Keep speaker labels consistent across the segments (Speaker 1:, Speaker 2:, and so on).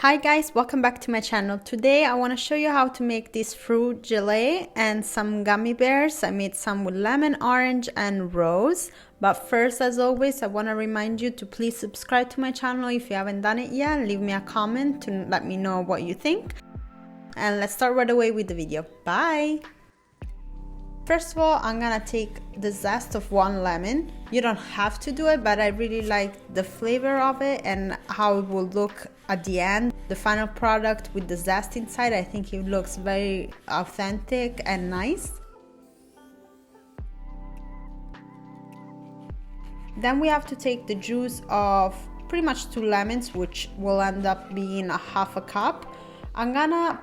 Speaker 1: Hi guys, welcome back to my channel. Today I want to show you how to make this fruit gelée and some gummy bears. I made some with lemon, orange and rose. But first, as always, I want to remind you to please subscribe to my channel if you haven't done it yet. Leave me a comment to let me know what you think. And let's start right away with the video. Bye! First of all, I'm gonna take the zest of one lemon. You don't have to do it, but I really like the flavor of it and how it will look at the end. The final product with the zest inside, I think it looks very authentic and nice. Then we have to take the juice of pretty much 2 lemons, which will end up being a half a cup. I'm gonna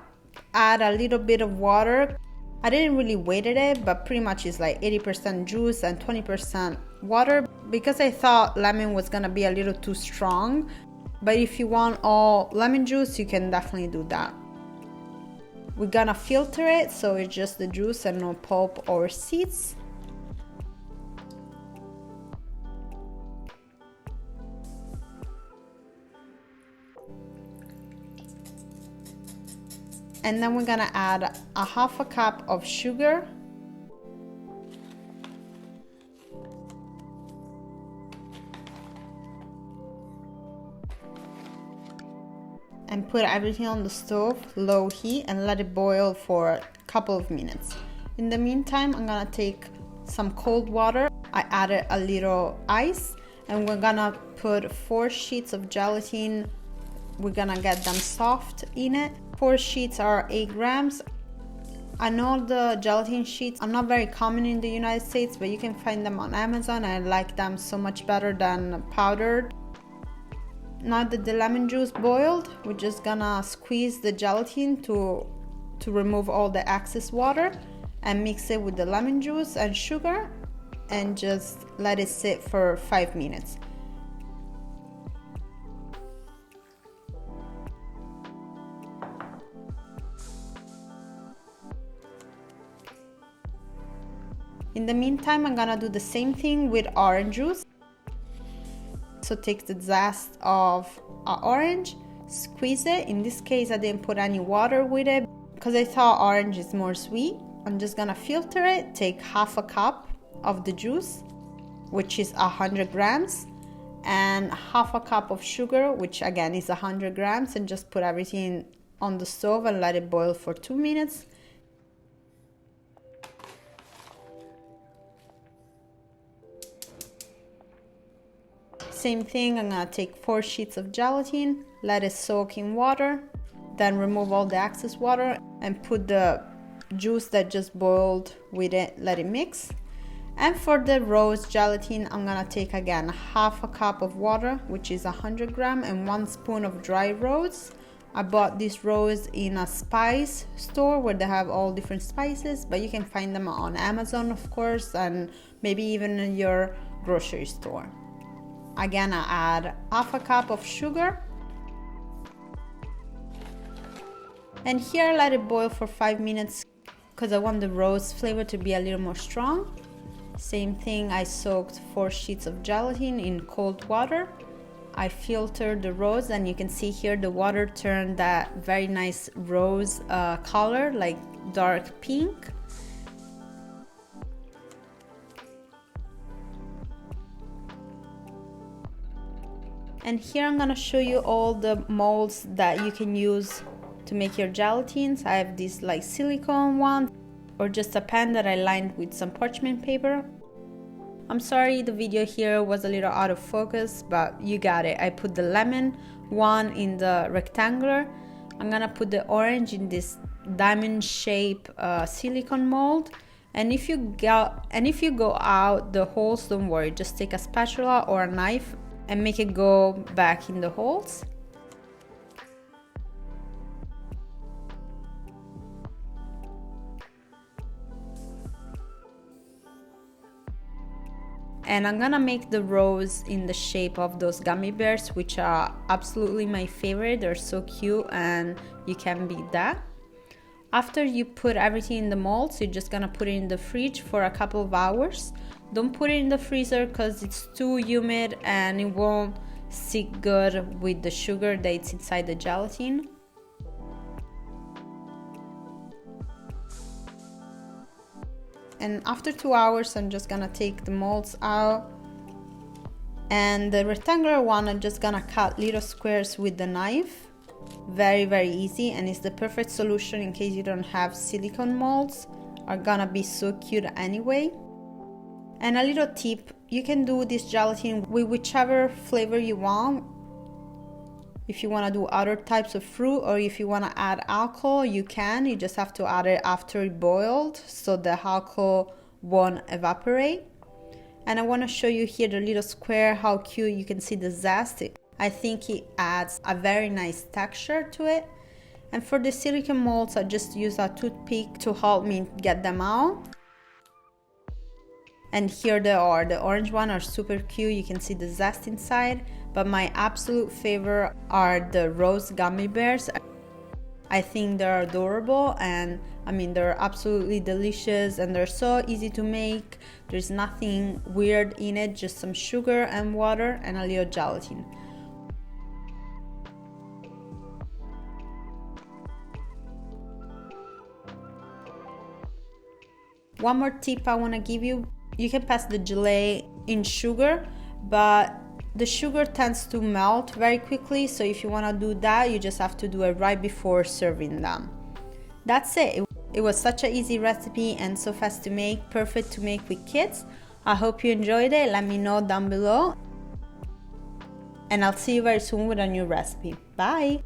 Speaker 1: add a little bit of water. I didn't really weight it, but pretty much it's like 80% juice and 20% water because I thought lemon was gonna be a little too strong. But if you want all lemon juice, you can definitely do that. We're gonna filter it so it's just the juice and no pulp or seeds. And then we're gonna add a half a cup of sugar. And put everything on the stove, low heat, and let it boil for a couple of minutes. In the meantime, I'm gonna take some cold water. I added a little ice, and we're gonna put 4 sheets of gelatin. We're gonna get them soft in it. 4 sheets are 8 grams. I know the gelatin sheets are not very common in the United States, but you can find them on Amazon. I like them so much better than powdered. Now that the lemon juice boiled, we're just gonna squeeze the gelatin to remove all the excess water and mix it with the lemon juice and sugar and just let it sit for 5 minutes. In the meantime, I'm gonna do the same thing with orange juice. So take the zest of an orange, squeeze it. In this case, I didn't put any water with it because I thought orange is more sweet. I'm just gonna filter it, take half a cup of the juice, which is 100 grams, and half a cup of sugar, which again is 100 grams, and just put everything on the stove and let it boil for 2 minutes. Same thing, I'm gonna take 4 sheets of gelatin, let it soak in water, then remove all the excess water and put the juice that just boiled with it, let it mix. And for the rose gelatin, I'm gonna take again half a cup of water, which is 100 grams, and 1 spoon of dry rose. I bought this rose in a spice store where they have all different spices, but you can find them on Amazon, of course, and maybe even in your grocery store. Again, I add half a cup of sugar. And here I let it boil for 5 minutes because I want the rose flavor to be a little more strong. Same thing, I soaked 4 sheets of gelatin in cold water. I filtered the rose and you can see here the water turned that very nice rose color, like dark pink. And here I'm gonna show you all the molds that you can use to make your gelatines. I have this like silicone one or just a pan that I lined with some parchment paper. I'm sorry the video here was a little out of focus, but you got it. I put the lemon one in the rectangular. I'm gonna put the orange in this diamond shape silicone mold. And if you go out the holes, don't worry, just take a spatula or a knife and make it go back in the holes. And I'm gonna make the rose in the shape of those gummy bears, which are absolutely my favorite. They're so cute and you can't beat that. After you put everything in the molds, you're just gonna put it in the fridge for a couple of hours. Don't put it in the freezer because it's too humid and it won't stick good with the sugar that's inside the gelatin. And after 2 hours, I'm just gonna take the molds out. And the rectangular one, I'm just gonna cut little squares with the knife. Very easy, and it's the perfect solution in case you don't have silicone molds. Are gonna be so cute anyway. And a little tip, you can do this gelatin with whichever flavor you want. If you want to do other types of fruit, or if you want to add alcohol, you can. You just have to add it after it boiled so the alcohol won't evaporate. And I want to show you here the little square, how cute. You can see the zest. I think it adds a very nice texture to it. And for the silicone molds, I just use a toothpick to help me get them out. And here they are. The orange one are super cute. You can see the zest inside. But my absolute favorite are the rose gummy bears. I think they're adorable, and I mean, they're absolutely delicious, and they're so easy to make. There's nothing weird in it, just some sugar and water and a little gelatin. One more tip I want to give you, you can pass the gelée in sugar, but the sugar tends to melt very quickly, so if you want to do that, you just have to do it right before serving them. That's it. It was such an easy recipe and so fast to make, perfect to make with kids. I hope you enjoyed it. Let me know down below. And I'll see you very soon with a new recipe. Bye!